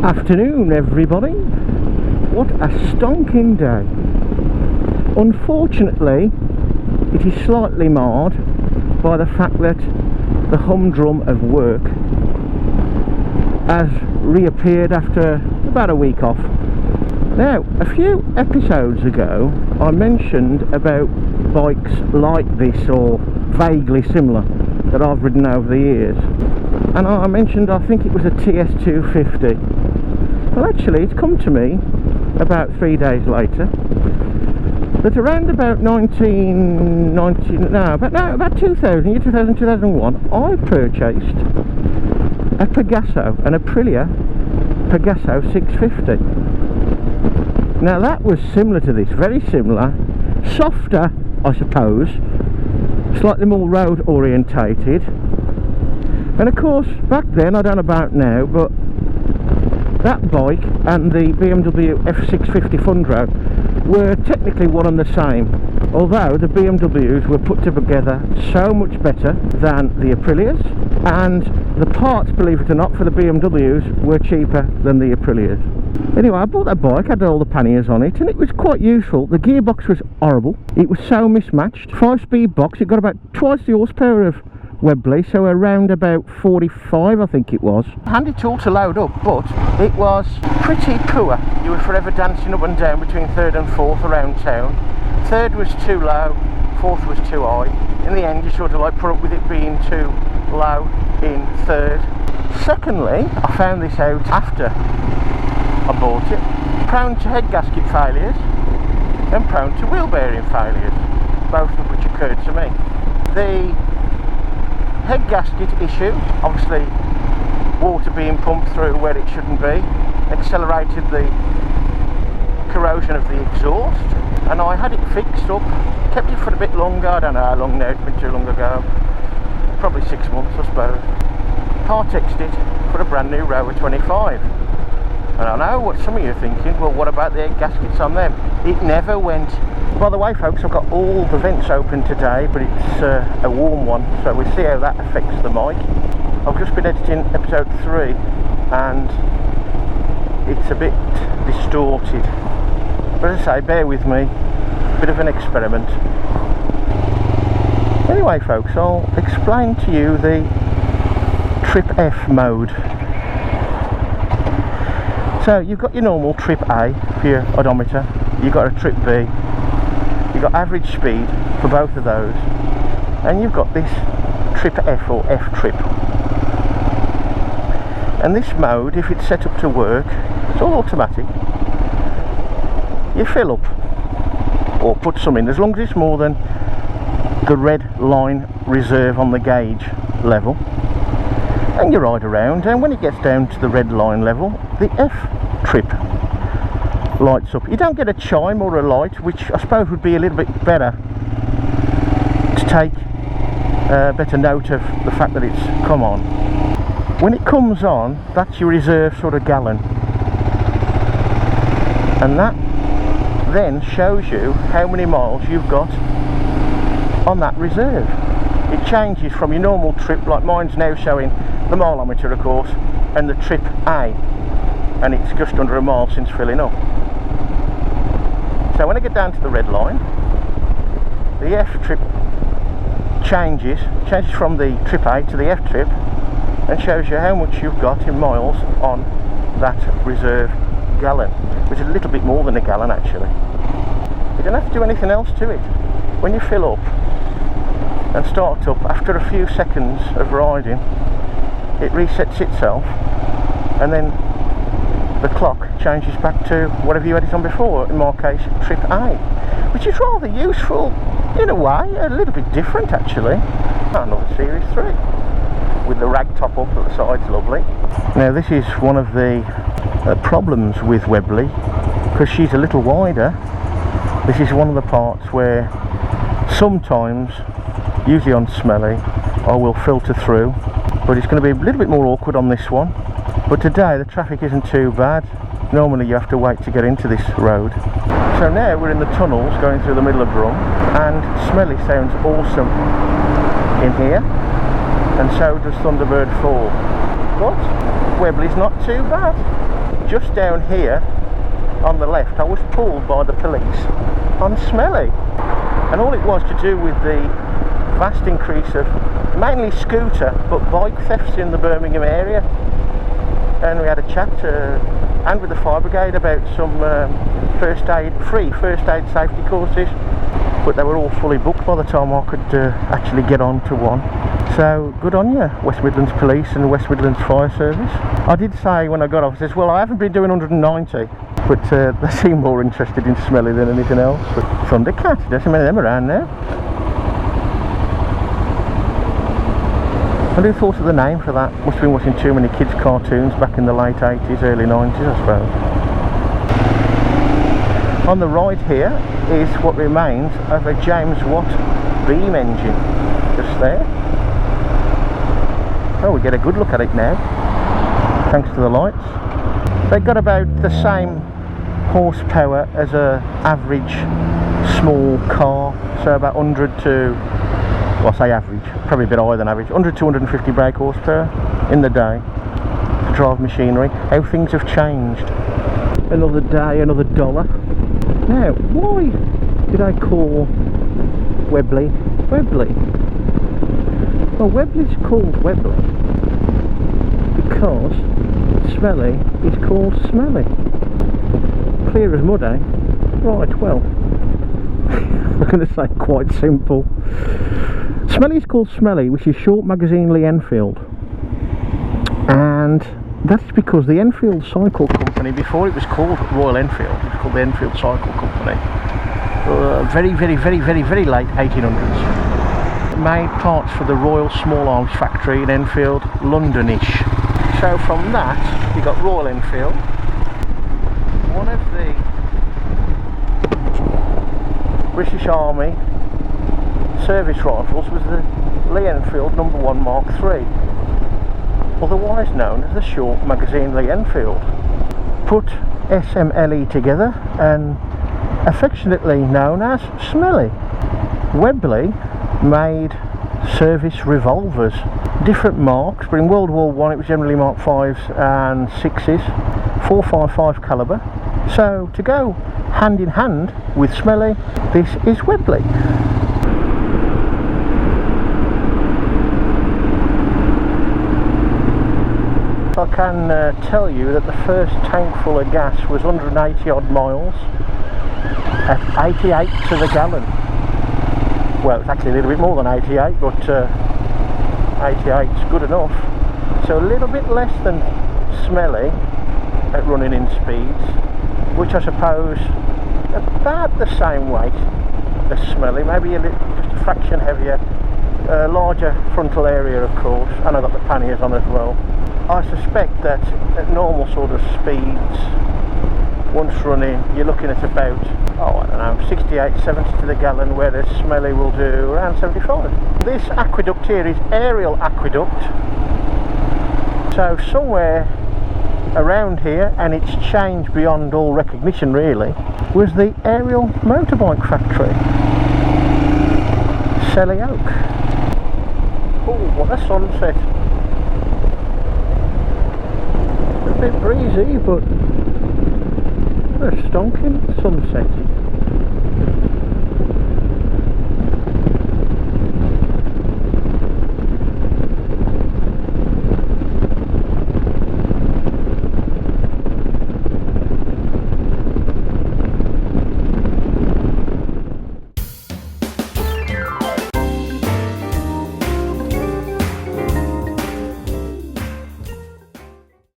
Afternoon, everybody. What a stonking day. Unfortunately, it is slightly marred by the fact that the humdrum of work has reappeared after about a week off. Now, a few episodes ago I mentioned about bikes like this or vaguely similar that I've ridden over the years, and I mentioned I think it was a TS250. Well, actually it's come to me about 3 days later that around about 2001 I purchased a Pegaso, an Aprilia Pegaso 650. Now that was similar to this, very similar, softer I suppose, slightly more road orientated, and of course back then, I don't know about now, but that bike and the BMW F650 Fundro were technically one and the same, although the BMWs were put together so much better than the Aprilias, and the parts, believe it or not, for the BMWs were cheaper than the Aprilias. Anyway, I bought that bike, had all the panniers on it, and it was quite useful. The gearbox was horrible, it was so mismatched. 5-speed box, it got about twice the horsepower of Webley, so around about 45 I think it was. Handy tool to load up, but it was pretty poor. You were forever dancing up and down between third and fourth around town. Third was too low, fourth was too high. In the end you sort of like put up with it being too low in third. Secondly, I found this out after I bought it. Prone to head gasket failures and prone to wheel bearing failures, both of which occurred to me. The head gasket issue, obviously water being pumped through where it shouldn't be, accelerated the corrosion of the exhaust, and I had it fixed up, kept it for a bit longer, I don't know how long now, it's been too long ago, probably 6 months I suppose. Part-exed it for a brand new Rover 25. And I know what some of you are thinking, well what about the head gaskets on them? It never went. By the way folks, I've got all the vents open today, but it's a warm one, so we'll see how that affects the mic. I've just been editing episode 3 and it's a bit distorted, but as I say, bear with me, bit of an experiment. Anyway folks, I'll explain to you the Trip F mode. So you've got your normal Trip A for your odometer, you've got a Trip B, you've got average speed for both of those, and you've got this Trip F or F Trip. And this mode, if it's set up to work, it's all automatic. You fill up or put some in as long as it's more than the red line reserve on the gauge level, and you ride around, and when it gets down to the red line level, the F Trip lights up. You don't get a chime or a light, which I suppose would be a little bit better to take better note of the fact that it's come on. When it comes on, that's your reserve sort of gallon, and that then shows you how many miles you've got on that reserve. It changes from your normal trip, like mine's now showing the mileometer of course, and the Trip A, and it's just under a mile since filling up. So when I get down to the red line, the F Trip changes from the Trip A to the F Trip and shows you how much you've got in miles on that reserve gallon, which is a little bit more than a gallon actually. You don't have to do anything else to it. When you fill up and start up, after a few seconds of riding, it resets itself, and then the clock changes back to whatever you had it on before, in my case Trip A, which is rather useful in a way, a little bit different actually. Another Series 3 with the rag top up at the sides, lovely. Now this is one of the problems with Webley, because she's a little wider. This is one of the parts where sometimes, usually on smelly, I will filter through, but it's going to be a little bit more awkward on this one. But today the traffic isn't too bad. Normally you have to wait to get into this road. So now we're in the tunnels going through the middle of Brum, and smelly sounds awesome in here, and so does Thunderbird 4. But Webley's not too bad. just down here on the left, I was pulled by the police on smelly, and all it was to do with the vast increase of mainly scooter but bike thefts in the Birmingham area. And we had a chat and with the fire brigade about some free first aid safety courses, but they were all fully booked by the time I could actually get on to one. So good on you, West Midlands Police and West Midlands Fire Service. I did say when I got off, I says, well, I haven't been doing 190, but they seem more interested in smelly than anything else. But Thundercat, there's so many of them around now. I who thought of the name for that? Must have been watching too many kids' cartoons back in the late 80s, early 90s, I suppose. On the right here is what remains of a James Watt beam engine, just there. Oh, we get a good look at it now, thanks to the lights. They've got about the same horsepower as a average small car, so about 100 to, well, I say average, probably a bit higher than average, 100 to 150 brake horsepower in the day to drive machinery. How things have changed. Another day, another dollar. Now, why did I call Webley Webley? Well, Webley's called Webley because Smelly is called Smelly. Clear as mud, eh? Right, well, I'm going to say quite simple. Smelly is called Smelly, which is short magazine Lee Enfield, and that's because the Enfield Cycle Company, before it was called Royal Enfield, it was called the Enfield Cycle Company, very late 1800s, made parts for the Royal Small Arms Factory in Enfield, Londonish. So from that you got Royal Enfield. One of the British Army service rifles was the Lee Enfield No. 1 Mark III, otherwise known as the short magazine Lee Enfield. Put SMLE together and affectionately known as Smelly. Webley made service revolvers, different marks, but in World War I it was generally Mark 5s and 6s, 4.55 calibre. So to go hand in hand with Smelly, this is Webley. I can tell you that the first tank full of gas was 180 odd miles at 88 to the gallon. Well, it's actually a little bit more than 88, but 88 is good enough. So a little bit less than Smelly at running in speeds, which I suppose about the same weight as Smelly, maybe a little, just a fraction heavier, larger frontal area of course, and I've got the panniers on as well. I suspect that at normal sort of speeds, once running, you're looking at about, oh, I don't know, 68, 70 to the gallon, whereas Smelly will do around 75. This aqueduct here is aerial aqueduct, so somewhere around here, and it's changed beyond all recognition really, was the aerial motorbike factory, Selly Oak. Oh, what a sunset. A bit breezy, but a stonking sunset.